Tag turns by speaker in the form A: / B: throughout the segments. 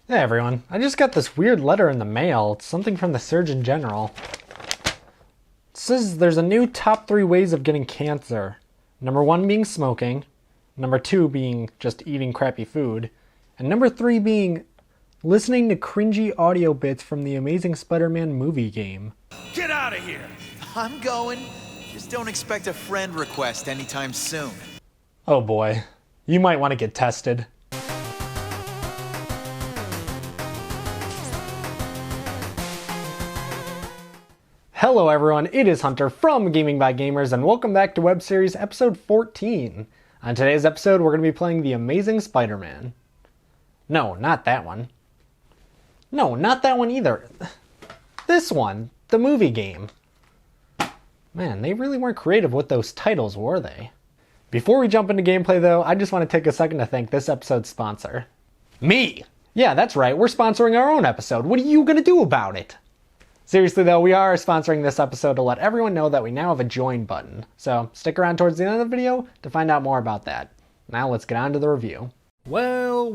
A: Hey everyone, I just got this weird letter in the mail. It's something from the Surgeon General. It says there's a new top 3 ways of getting cancer. Number 1 being smoking, number 2 being just eating crappy food, and number 3 being listening to cringy audio bits from the Amazing Spider-Man movie game.
B: Get out of here!
C: I'm going. Just don't expect a friend request anytime soon.
A: Oh boy, you might want to get tested. Hello everyone, it is Hunter from Gaming by Gamers and welcome back to Web Series episode 14. On today's episode we're going to be playing The Amazing Spider-Man. No, not that one. No, not that one either. This one, the movie game. Man, they really weren't creative with those titles, were they? Before we jump into gameplay though, I just want to take a second to thank this episode's sponsor. Me! Yeah, that's right, we're sponsoring our own episode. What are you going to do about it? Seriously though, we are sponsoring this episode to let everyone know that we now have a join button. So stick around towards the end of the video to find out more about that. Now let's get on to the review. Well,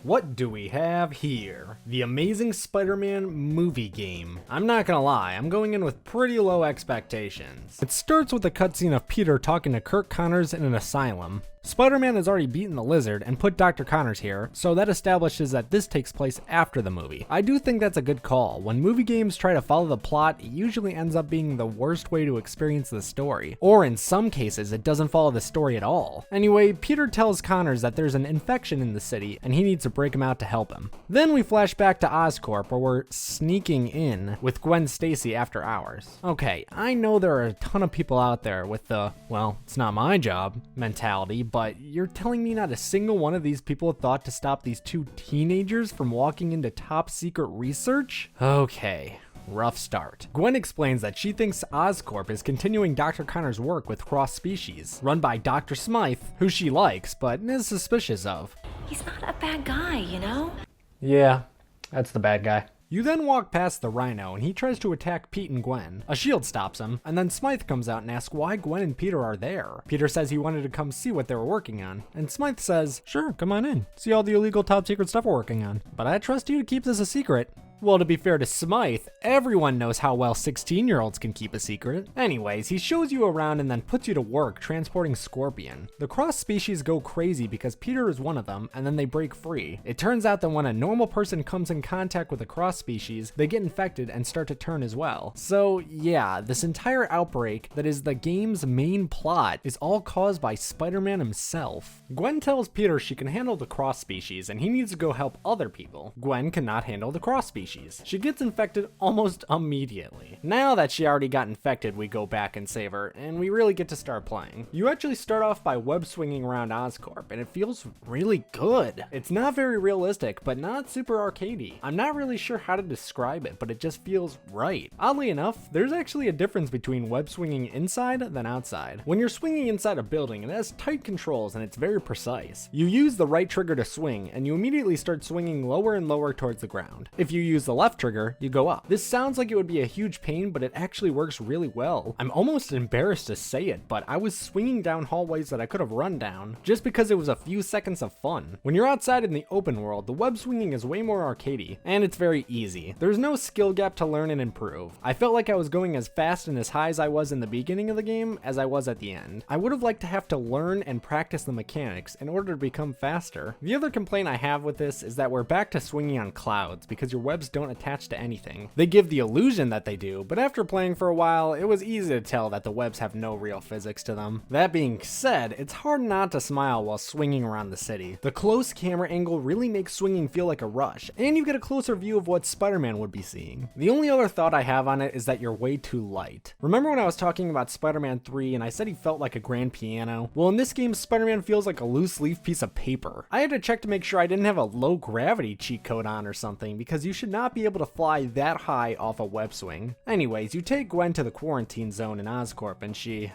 A: what do we have here? The Amazing Spider-Man movie game. I'm not gonna lie, I'm going in with pretty low expectations. It starts with a cutscene of Peter talking to Kirk Connors in an asylum. Spider-Man has already beaten the Lizard and put Dr. Connors here, so that establishes that this takes place after the movie. I do think that's a good call. When movie games try to follow the plot, it usually ends up being the worst way to experience the story. Or in some cases, it doesn't follow the story at all. Anyway, Peter tells Connors that there's an infection in the city and he needs to break him out to help him. Then we flash back to Oscorp where we're sneaking in with Gwen Stacy after hours. Okay, I know there are a ton of people out there with the, well, it's not my job mentality, but you're telling me not a single one of these people thought to stop these 2 teenagers from walking into top secret research? Okay. Rough start. Gwen explains that she thinks Oscorp is continuing Dr. Connor's work with Cross Species, run by Dr. Smythe, who she likes but is suspicious of.
D: He's not a bad guy, you know?
A: Yeah, that's the bad guy. You then walk past the Rhino and he tries to attack Pete and Gwen. A shield stops him, and then Smythe comes out and asks why Gwen and Peter are there. Peter says he wanted to come see what they were working on, and Smythe says, sure, come on in, see all the illegal top secret stuff we're working on. But I trust you to keep this a secret. Well, to be fair to Smythe, everyone knows how well 16-year-olds can keep a secret. Anyways, he shows you around and then puts you to work transporting Scorpion. The cross species go crazy because Peter is one of them, and then they break free. It turns out that when a normal person comes in contact with a cross species, they get infected and start to turn as well. So yeah, this entire outbreak that is the game's main plot is all caused by Spider-Man himself. Gwen tells Peter she can handle the cross species and he needs to go help other people. Gwen cannot handle the cross species. She gets infected almost immediately. Now that she already got infected, we go back and save her, and we really get to start playing. You actually start off by web swinging around Oscorp, and it feels really good. It's not very realistic, but not super arcadey. I'm not really sure how to describe it, but it just feels right. Oddly enough, there's actually a difference between web swinging inside than outside. When you're swinging inside a building, it has tight controls and it's very precise. You use the right trigger to swing, and you immediately start swinging lower and lower towards the ground. If you use the left trigger, you go up. This sounds like it would be a huge pain, but it actually works really well. I'm almost embarrassed to say it, but I was swinging down hallways that I could have run down just because it was a few seconds of fun. When you're outside in the open world, the web swinging is way more arcadey, and it's very easy. There's no skill gap to learn and improve. I felt like I was going as fast and as high as I was in the beginning of the game as I was at the end. I would have liked to have to learn and practice the mechanics in order to become faster. The other complaint I have with this is that we're back to swinging on clouds because your webs don't attach to anything. They give the illusion that they do, but after playing for a while, it was easy to tell that the webs have no real physics to them. That being said, it's hard not to smile while swinging around the city. The close camera angle really makes swinging feel like a rush, and you get a closer view of what Spider-Man would be seeing. The only other thought I have on it is that you're way too light. Remember when I was talking about Spider-Man 3 and I said he felt like a grand piano? Well, in this game, Spider-Man feels like a loose leaf piece of paper. I had to check to make sure I didn't have a low gravity cheat code on or something, because you should not be able to fly that high off a web swing. Anyways, you take Gwen to the quarantine zone in Oscorp and she,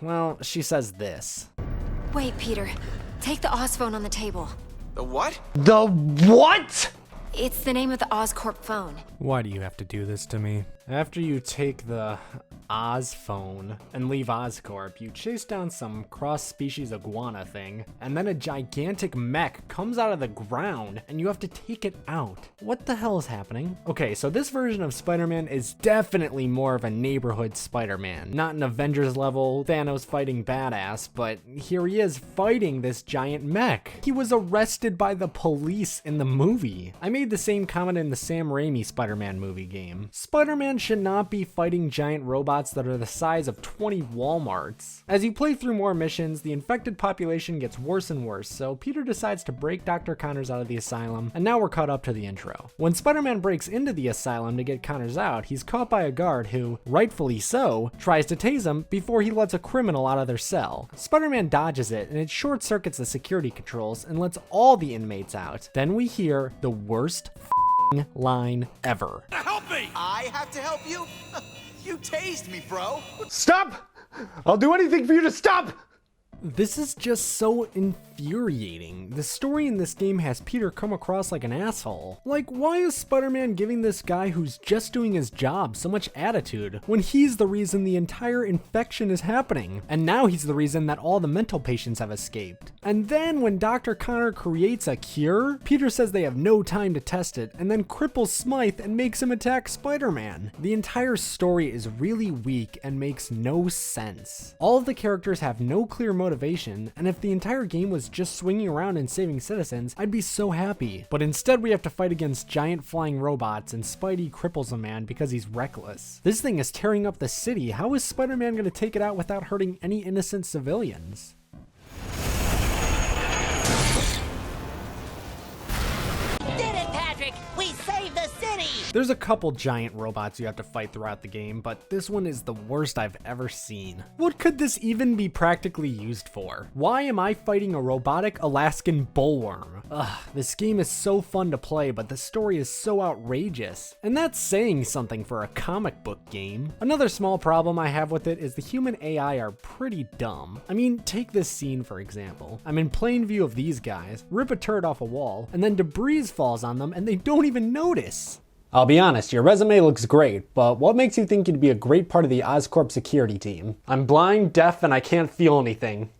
A: well, she says this.
D: Wait, Peter. Take the Oz phone on the table.
C: The what?
A: The what?
D: It's the name of the Oscorp phone.
A: Why do you have to do this to me? After you take the Ozphone and leave Oscorp, you chase down some cross-species iguana thing, and then a gigantic mech comes out of the ground and you have to take it out. What the hell is happening? Okay, so this version of Spider-Man is definitely more of a neighborhood Spider-Man. Not an Avengers level Thanos fighting badass, but here he is fighting this giant mech. He was arrested by the police in the movie. I made the same comment in the Sam Raimi Spider-Man movie game. Spider-Man should not be fighting giant robots that are the size of 20 Walmarts. As you play through more missions, the infected population gets worse and worse, so Peter decides to break Dr. Connors out of the asylum, and now we're caught up to the intro. When Spider-Man breaks into the asylum to get Connors out, he's caught by a guard who, rightfully so, tries to tase him before he lets a criminal out of their cell. Spider-Man dodges it, and it short circuits the security controls and lets all the inmates out. Then we hear the worst line ever.
C: Help me! I have to help you? You tased me, bro.
B: Stop! I'll do anything for you to stop!
A: This is just so infuriating. The story in this game has Peter come across like an asshole. Like, why is Spider-Man giving this guy who's just doing his job so much attitude when he's the reason the entire infection is happening? And now he's the reason that all the mental patients have escaped. And then when Dr. Connor creates a cure, Peter says they have no time to test it and then cripples Smythe and makes him attack Spider-Man. The entire story is really weak and makes no sense. All of the characters have no clear motivation, and if the entire game was just swinging around and saving citizens, I'd be so happy. But instead we have to fight against giant flying robots and Spidey cripples a man because he's reckless. This thing is tearing up the city. How is Spider-Man going to take it out without hurting any innocent civilians? There's a couple giant robots you have to fight throughout the game, but this one is the worst I've ever seen. What could this even be practically used for? Why am I fighting a robotic Alaskan bullworm? Ugh, this game is so fun to play, but the story is so outrageous. And that's saying something for a comic book game. Another small problem I have with it is the human AI are pretty dumb. I mean, take this scene for example. I'm in plain view of these guys, rip a turret off a wall, and then debris falls on them and they don't even notice.
B: I'll be honest, your resume looks great, but what makes you think you'd be a great part of the Oscorp security team? I'm blind, deaf, and I can't feel anything.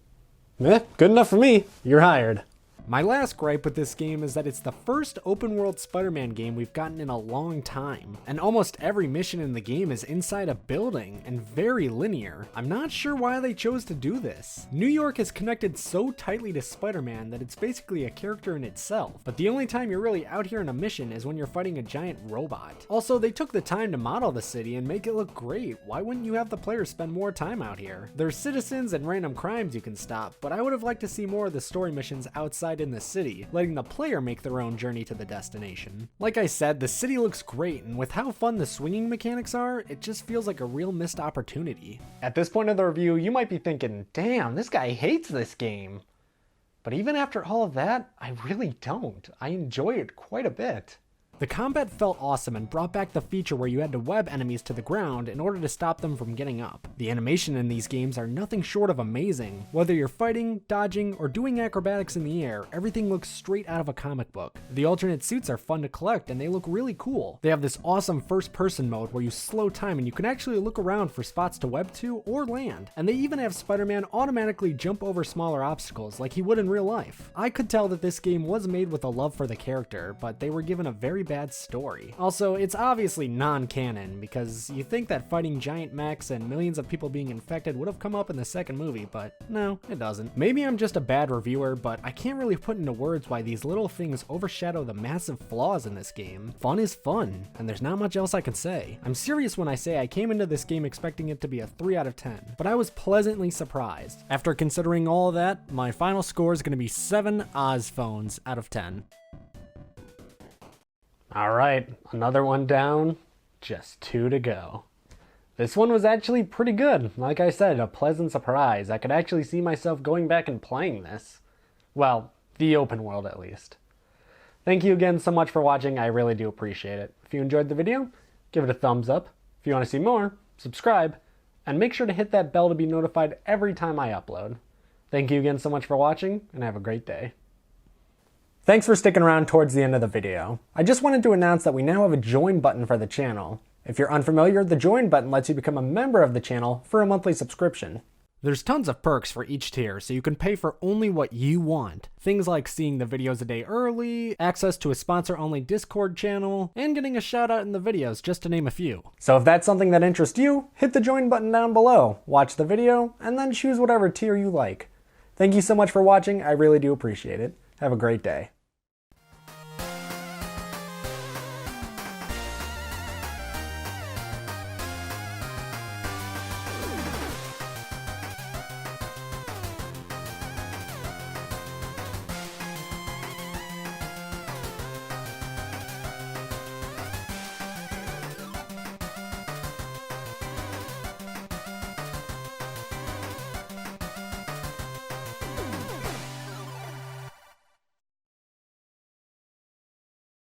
B: Good enough for me. You're hired.
A: My last gripe with this game is that it's the first open world Spider-Man game we've gotten in a long time, and almost every mission in the game is inside a building and very linear. I'm not sure why they chose to do this. New York is connected so tightly to Spider-Man that it's basically a character in itself, but the only time you're really out here on a mission is when you're fighting a giant robot. Also, they took the time to model the city and make it look great. Why wouldn't you have the players spend more time out here? There's citizens and random crimes you can stop, but I would have liked to see more of the story missions outside in the city, letting the player make their own journey to the destination. Like I said, the city looks great, and with how fun the swinging mechanics are, it just feels like a real missed opportunity.
B: At this point of the review, you might be thinking, damn, this guy hates this game. But even after all of that, I really don't. I enjoy it quite a bit.
A: The combat felt awesome and brought back the feature where you had to web enemies to the ground in order to stop them from getting up. The animation in these games are nothing short of amazing. Whether you're fighting, dodging, or doing acrobatics in the air, everything looks straight out of a comic book. The alternate suits are fun to collect and they look really cool. They have this awesome first-person mode where you slow time and you can actually look around for spots to web to or land. And they even have Spider-Man automatically jump over smaller obstacles like he would in real life. I could tell that this game was made with a love for the character, but they were given a very bad story. Also, it's obviously non-canon because you think that fighting giant mechs and millions of people being infected would have come up in the second movie, but no, it doesn't. Maybe I'm just a bad reviewer, but I can't really put into words why these little things overshadow the massive flaws in this game. Fun is fun, and there's not much else I can say. I'm serious when I say I came into this game expecting it to be a 3 out of 10, but I was pleasantly surprised. After considering all of that, my final score is going to be 7 Ozphones out of 10.
B: Alright, another one down, just 2 to go. This one was actually pretty good. Like I said, a pleasant surprise. I could actually see myself going back and playing this. Well, the open world at least. Thank you again so much for watching, I really do appreciate it. If you enjoyed the video, give it a thumbs up. If you want to see more, subscribe, and make sure to hit that bell to be notified every time I upload. Thank you again so much for watching, and have a great day. Thanks for sticking around towards the end of the video. I just wanted to announce that we now have a join button for the channel.
A: If you're unfamiliar, the join button lets you become a member of the channel for a monthly subscription. There's tons of perks for each tier, so you can pay for only what you want. Things like seeing the videos a day early, access to a sponsor-only Discord channel, and getting a shout out in the videos, just to name a few. So if that's something that interests you, hit the join button down below, watch the video, and then choose whatever tier you like. Thank you so much for watching, I really do appreciate it. Have a great day.